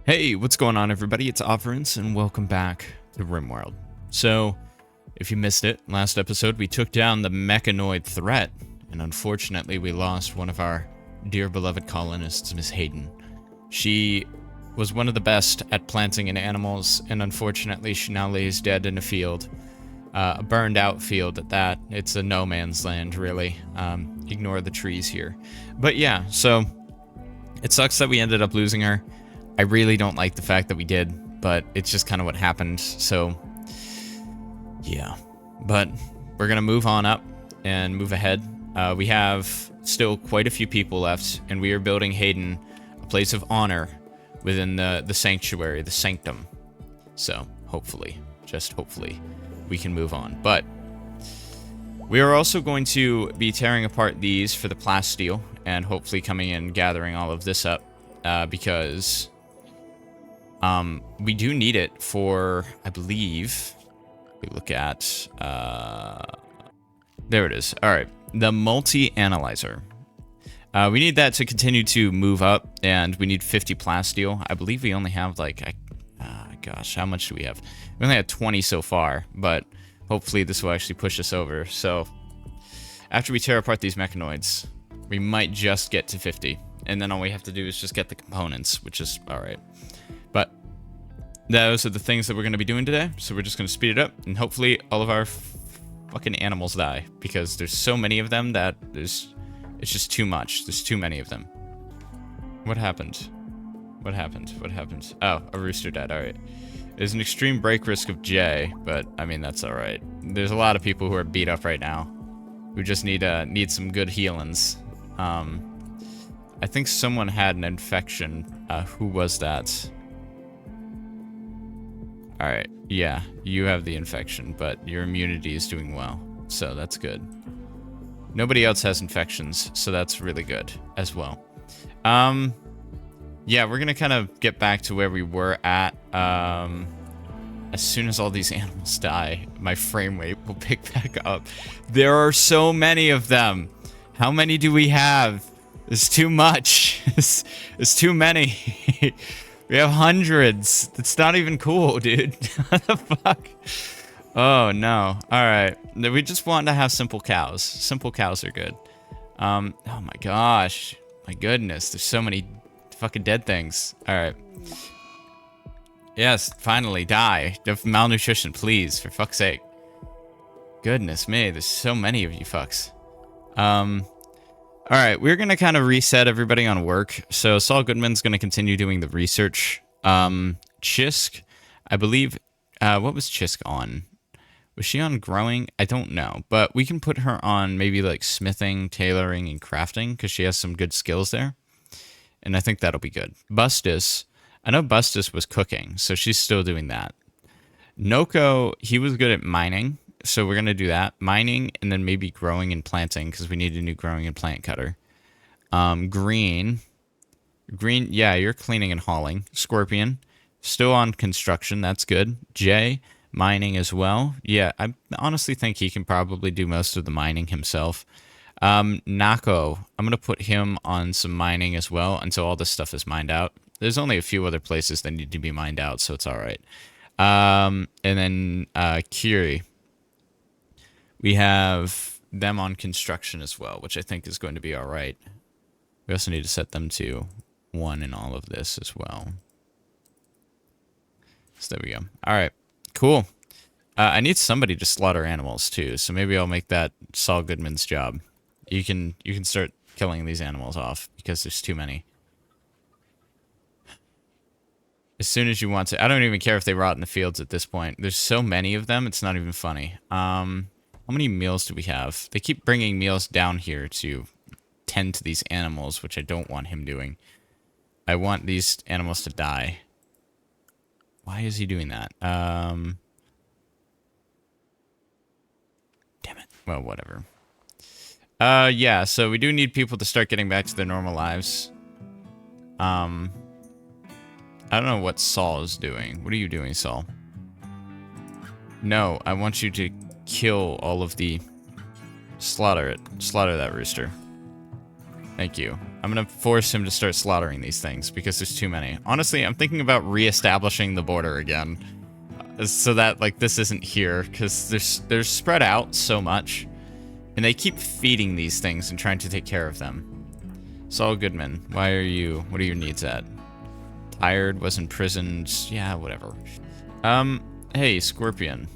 Hey, what's going on, everybody? It's Offerance, and welcome back to Rimworld. So, if you missed it, last episode we took down the mechanoid threat, and unfortunately we lost one of our dear beloved colonists, Miss Hayden. She was one of the best at planting in animals, and unfortunately she now lays dead in a field. A burned out field at that. It's a no man's land, really. Ignore the trees here. But yeah, so it sucks that we ended up losing her. I really don't like the fact that we did, but it's just kind of what happened, so yeah. But we're going to move on up and move ahead. We have still quite a few people left, and we are building Hayden a place of honor within the sanctuary, the sanctum. So hopefully, just hopefully, we can move on. But we are also going to be tearing apart these for the plasteel, and hopefully coming in and gathering all of this up, because we do need it for, I believe, we look at, there it is. All right, the multi-analyzer. We need that to continue to move up, and we need 50 plasteel. I believe we only have, like, gosh, how much do we have? We only had 20 so far, but hopefully this will actually push us over. So after we tear apart these mechanoids, we might just get to 50. And then all we have to do is just get the components, which is all right. But those are the things that we're going to be doing today. So we're just going to speed it up, and hopefully all of our fucking animals die, because there's so many of them that it's just too much. There's too many of them. What happened? What happened? What happened? Oh, a rooster died. All right. There's an extreme break risk of J, but I mean, that's all right. There's a lot of people who are beat up right now who just need some good healings. I think someone had an infection. Who was that? All right. Yeah, you have the infection, but your immunity is doing well, so that's good. Nobody else has infections, so that's really good as well. Yeah, we're gonna kind of get back to where we were at. As soon as all these animals die, my frame rate will pick back up. There are so many of them. How many do we have? It's too much. It's too many. We have hundreds. That's not even cool, dude. What the fuck? Oh, no. All right. We just want to have simple cows. Simple cows are good. Oh, my gosh. My goodness. There's so many fucking dead things. All right. Yes, finally, die. Malnutrition, please, for fuck's sake. Goodness me, there's so many of you fucks. Alright, we're gonna kind of reset everybody on work. So Saul Goodman's gonna continue doing the research. Chisk, I believe, what was Chisk on? Was she on growing? I don't know, but we can put her on maybe like smithing, tailoring, and crafting, because she has some good skills there. And I think that'll be good. Bustus, I know Bustus was cooking, so she's still doing that. Noko, he was good at mining, so we're going to do that. Mining, and then maybe growing and planting, because we need a new growing and plant cutter. Green, yeah, you're cleaning and hauling. Scorpion, still on construction, that's good. Jay, mining as well. Yeah, I honestly think he can probably do most of the mining himself. Nako, I'm going to put him on some mining as well until all this stuff is mined out. There's only a few other places that need to be mined out, so it's all right. And then Kiri, we have them on construction as well, which I think is going to be all right. We also need to set them to 1 in all of this as well. So there we go. All right, cool. I need somebody to slaughter animals too, so maybe I'll make that Saul Goodman's job. You can start killing these animals off, because there's too many. As soon as you want to. I don't even care if they rot in the fields at this point. There's so many of them, it's not even funny. How many meals do we have? They keep bringing meals down here to tend to these animals, which I don't want him doing. I want these animals to die. Why is he doing that? Damn it. Well, whatever. Yeah, so we do need people to start getting back to their normal lives. I don't know what Saul is doing. What are you doing, Saul? No, I want you to kill all of the... Slaughter it. Slaughter that rooster. Thank you. I'm gonna force him to start slaughtering these things because there's too many. Honestly, I'm thinking about reestablishing the border again, so that like this isn't here, because they're spread out so much, and they keep feeding these things and trying to take care of them. Saul Goodman, what are your needs at? Tired, was imprisoned, yeah, whatever. Hey, Scorpion,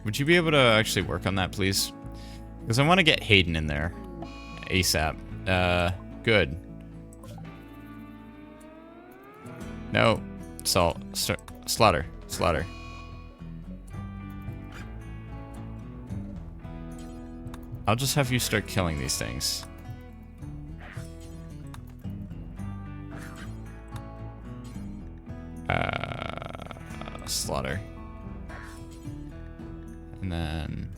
would you be able to actually work on that, please? Because I want to get Hayden in there ASAP. Good. No. Salt. Slaughter. Slaughter. I'll just have you start killing these things. Slaughter. And then...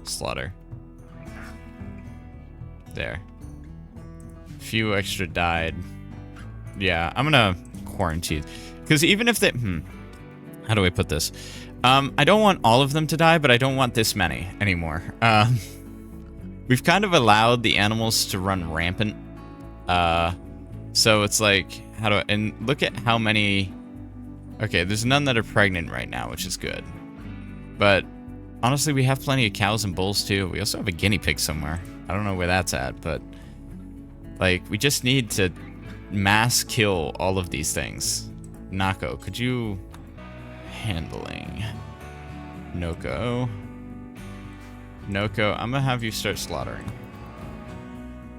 slaughter. There. A few extra died. Yeah, I'm gonna quarantine. Because even if they... how do I put this? I don't want all of them to die, but I don't want this many anymore. We've kind of allowed the animals to run rampant. So it's like... how do I... and look at how many... okay, there's none that are pregnant right now, which is good. But... honestly, we have plenty of cows and bulls, too. We also have a guinea pig somewhere. I don't know where that's at, but... like, we just need to mass kill all of these things. Nako, could you... handling... Noko... Noko, I'm gonna have you start slaughtering.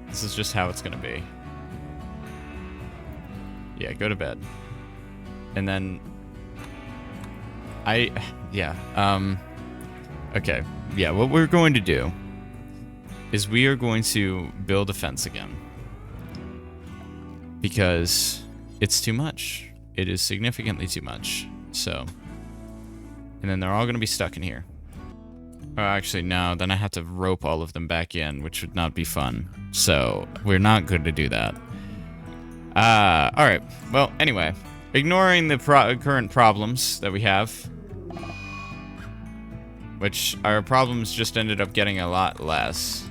This is just how it's gonna be. Yeah, go to bed. And then... yeah, okay, yeah, what we're going to do is we are going to build a fence again. Because it's too much. It is significantly too much. So, and then they're all going to be stuck in here. Oh, actually, no, then I have to rope all of them back in, which would not be fun. So, we're not going to do that. Alright, well, anyway, ignoring the current problems that we have, which our problems just ended up getting a lot less.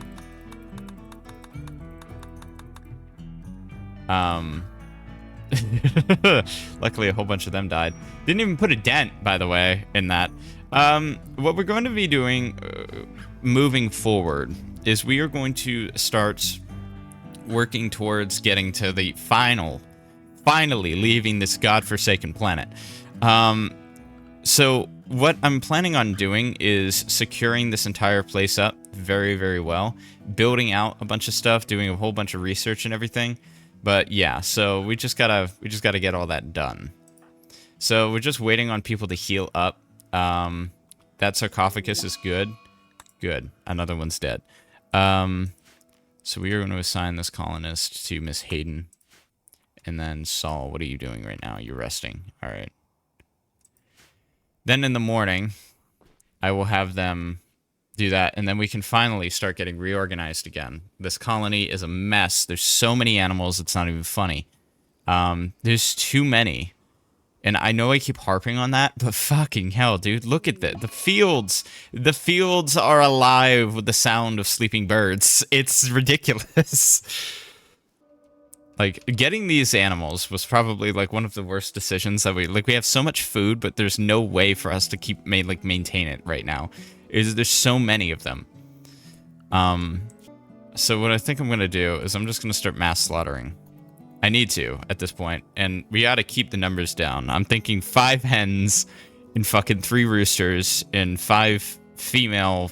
Luckily, a whole bunch of them died. Didn't even put a dent, by the way, in that. What we're going to be doing moving forward is we are going to start working towards getting to the finally leaving this godforsaken planet. So what I'm planning on doing is securing this entire place up very, very well, building out a bunch of stuff, doing a whole bunch of research and everything. But yeah, so we just gotta get all that done. So we're just waiting on people to heal up. That sarcophagus is good. Good. Another one's dead. So we are going to assign this colonist to Miss Hayden. And then Saul, what are you doing right now? You're resting. All right. Then in the morning, I will have them do that, and then we can finally start getting reorganized again. This colony is a mess. There's so many animals, it's not even funny. There's too many. And I know I keep harping on that, but fucking hell, dude, look at the fields. The fields are alive with the sound of sleeping birds. It's ridiculous. Like, getting these animals was probably, like, one of the worst decisions that we have so much food, but there's no way for us to maintain it right now. There's so many of them. So what I think I'm going to do is I'm just going to start mass slaughtering. I need to, at this point, and we gotta keep the numbers down. I'm thinking 5 hens and fucking 3 roosters and 5 female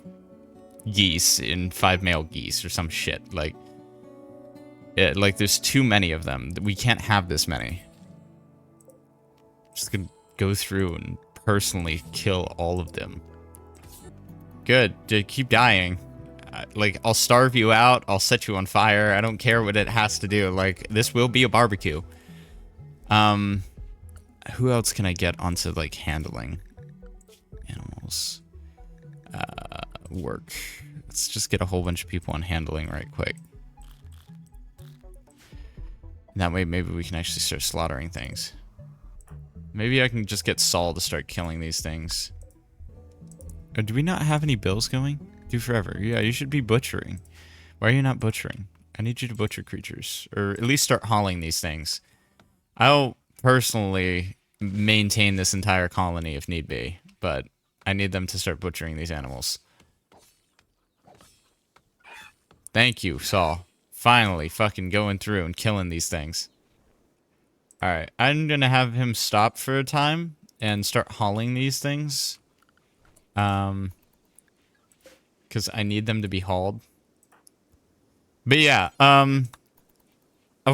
geese and 5 male geese or some shit. Like, there's too many of them. We can't have this many. Just gonna go through and personally kill all of them. Good. Keep dying. Like, I'll starve you out, I'll set you on fire, I don't care what it has to do, like, this will be a barbecue. Who else can I get onto, like, handling animals? Work. Let's just get a whole bunch of people on handling right quick. That way, maybe we can actually start slaughtering things. Maybe I can just get Saul to start killing these things. Or do we not have any bills going? Do forever. Yeah, you should be butchering. Why are you not butchering? I need you to butcher creatures. Or at least start hauling these things. I'll personally maintain this entire colony if need be, but I need them to start butchering these animals. Thank you, Saul. Finally fucking going through and killing these things. Alright, I'm gonna have him stop for a time and start hauling these things. Because I need them to be hauled. But yeah, I'll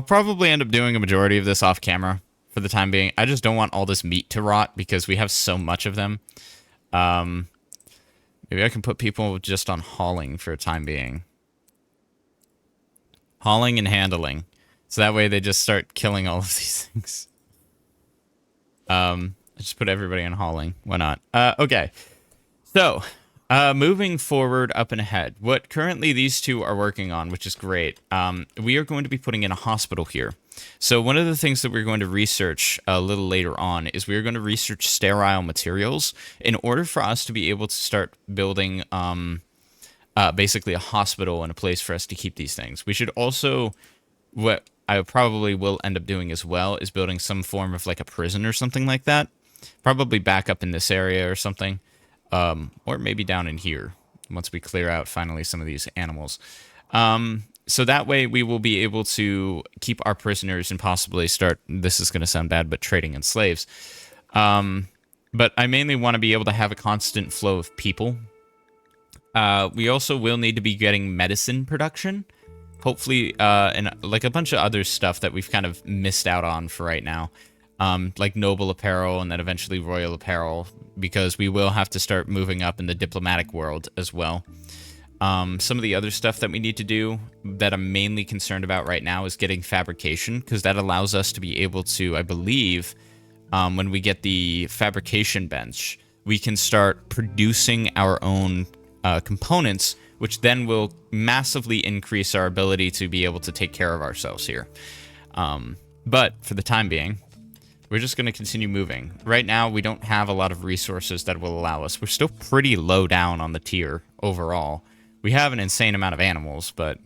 probably end up doing a majority of this off camera for the time being. I just don't want all this meat to rot because we have so much of them. Maybe I can put people just on hauling for a time being. Hauling and handling. So that way they just start killing all of these things. I just put everybody on hauling. Why not? Okay. So, moving forward up and ahead, what currently these two are working on, which is great, we are going to be putting in a hospital here. So one of the things that we're going to research a little later on is we're going to research sterile materials in order for us to be able to start building basically a hospital and a place for us to keep these things. We should also, what I probably will end up doing as well, is building some form of like a prison or something like that. Probably back up in this area or something. Or maybe down in here, once we clear out finally some of these animals. So that way we will be able to keep our prisoners and possibly start, this is going to sound bad, but trading in slaves. But I mainly want to be able to have a constant flow of people. We also will need to be getting medicine production. Hopefully, and like a bunch of other stuff that we've kind of missed out on for right now. Like noble apparel and then eventually royal apparel, because we will have to start moving up in the diplomatic world as well. Some of the other stuff that we need to do that I'm mainly concerned about right now is getting fabrication, because that allows us to be able to, I believe, when we get the fabrication bench, we can start producing our own components, which then will massively increase our ability to be able to take care of ourselves here. But for the time being, we're just going to continue moving. Right now, we don't have a lot of resources that will allow us. We're still pretty low down on the tier overall. We have an insane amount of animals, but,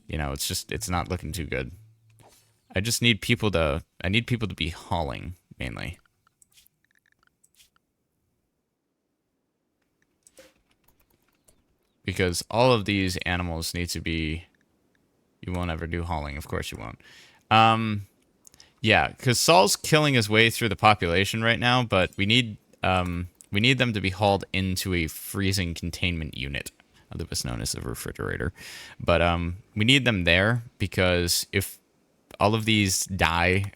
you know, it's not looking too good. I just need people to be hauling, mainly. Because all of these animals need to be... You won't ever do hauling, of course you won't. Yeah, because Saul's killing his way through the population right now, but we need them to be hauled into a freezing containment unit, otherwise known as a refrigerator. But we need them there because if all of these die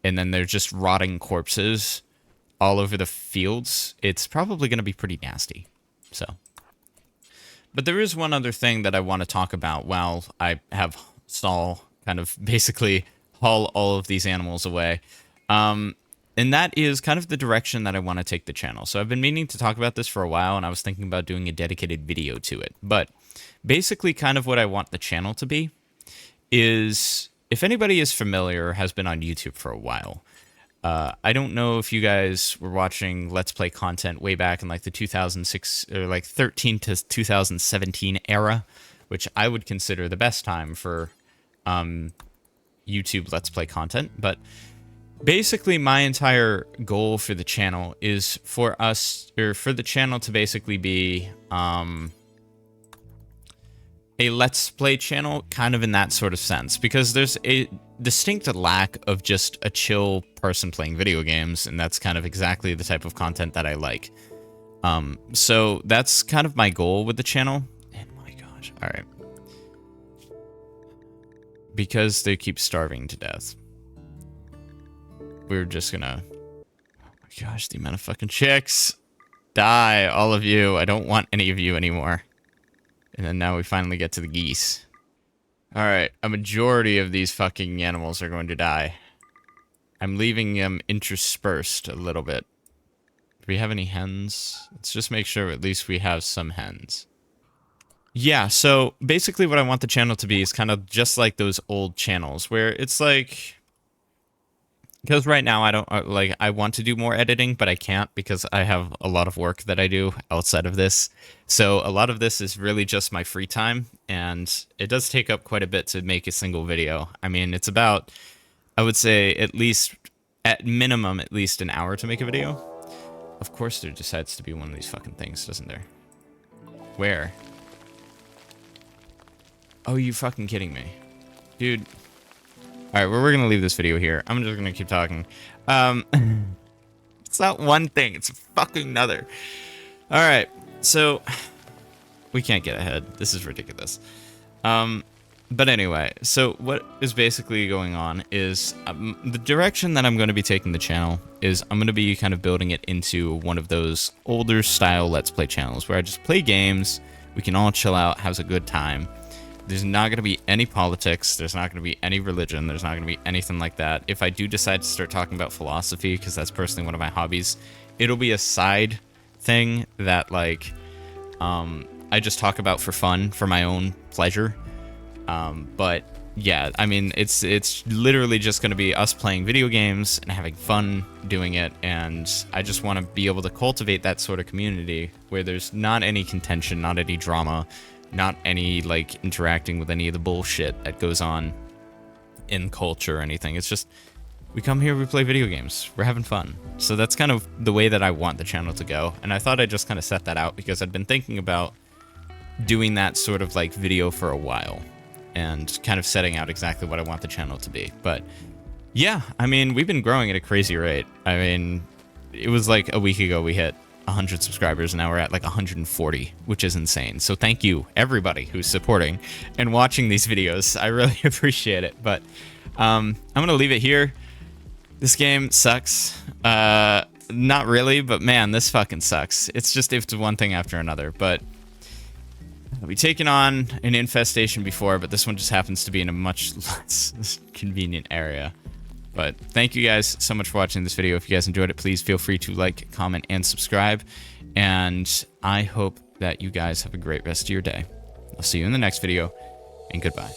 and then they're just rotting corpses all over the fields, it's probably going to be pretty nasty. So, but there is one other thing that I want to talk about while I have Saul kind of basically haul all of these animals away. And that is kind of the direction that I want to take the channel. So I've been meaning to talk about this for a while, and I was thinking about doing a dedicated video to it. But basically kind of what I want the channel to be is, if anybody is familiar or has been on YouTube for a while, I don't know if you guys were watching Let's Play content way back in like the 2006 or like 13 to 2017 era, which I would consider the best time for YouTube Let's Play content. But basically my entire goal for the channel is for us, or for the channel to basically be a Let's Play channel, kind of in that sort of sense, because there's a distinct lack of just a chill person playing video games, and that's kind of exactly the type of content that I like. So that's kind of my goal with the channel. And my gosh, all right. Because they keep starving to death, we're just gonna... Oh my gosh, the amount of fucking chicks! Die, all of you. I don't want any of you anymore. And then now we finally get to the geese. Alright, a majority of these fucking animals are going to die. I'm leaving them interspersed a little bit. Do we have any hens? Let's just make sure at least we have some hens. Yeah, so basically what I want the channel to be is kind of just like those old channels, where it's like... because right now I don't like, I want to do more editing, but I can't because I have a lot of work that I do outside of this. So a lot of this is really just my free time, and it does take up quite a bit to make a single video. I mean, it's about, I would say, at least, at minimum, at least an hour to make a video. Of course there decides to be one of these fucking things, doesn't there? Where? Oh, you fucking kidding me. Dude. Alright, well, we're gonna leave this video here. I'm just gonna keep talking. It's not one thing, it's fucking another. Alright, so... we can't get ahead. This is ridiculous. But anyway, so what is basically going on is the direction that I'm going to be taking the channel is I'm going to be kind of building it into one of those older style Let's Play channels where I just play games, we can all chill out, have a good time. There's not going to be any politics, there's not going to be any religion, there's not going to be anything like that. If I do decide to start talking about philosophy, because that's personally one of my hobbies, it'll be a side thing that, like, I just talk about for fun, for my own pleasure. But yeah, I mean, it's literally just going to be us playing video games and having fun doing it, and I just want to be able to cultivate that sort of community where there's not any contention, not any drama, not any, like, interacting with any of the bullshit that goes on in culture or anything. It's just, we come here, we play video games, we're having fun. So that's kind of the way that I want the channel to go, and I thought I'd just kind of set that out because I'd been thinking about doing that sort of, like, video for a while and kind of setting out exactly what I want the channel to be. But yeah, I mean, we've been growing at a crazy rate. I mean, it was like a week ago we hit 100 subscribers, and now we're at like 140, which is insane. So thank you, everybody who's supporting and watching these videos. I really appreciate it. But I'm going to leave it here. This game sucks. Not really, but man, this fucking sucks. It's just, it's one thing after another. But we've taken on an infestation before, but this one just happens to be in a much less convenient area. But thank you guys so much for watching this video. If you guys enjoyed it, please feel free to like, comment, and subscribe. And I hope that you guys have a great rest of your day. I'll see you in the next video, and goodbye.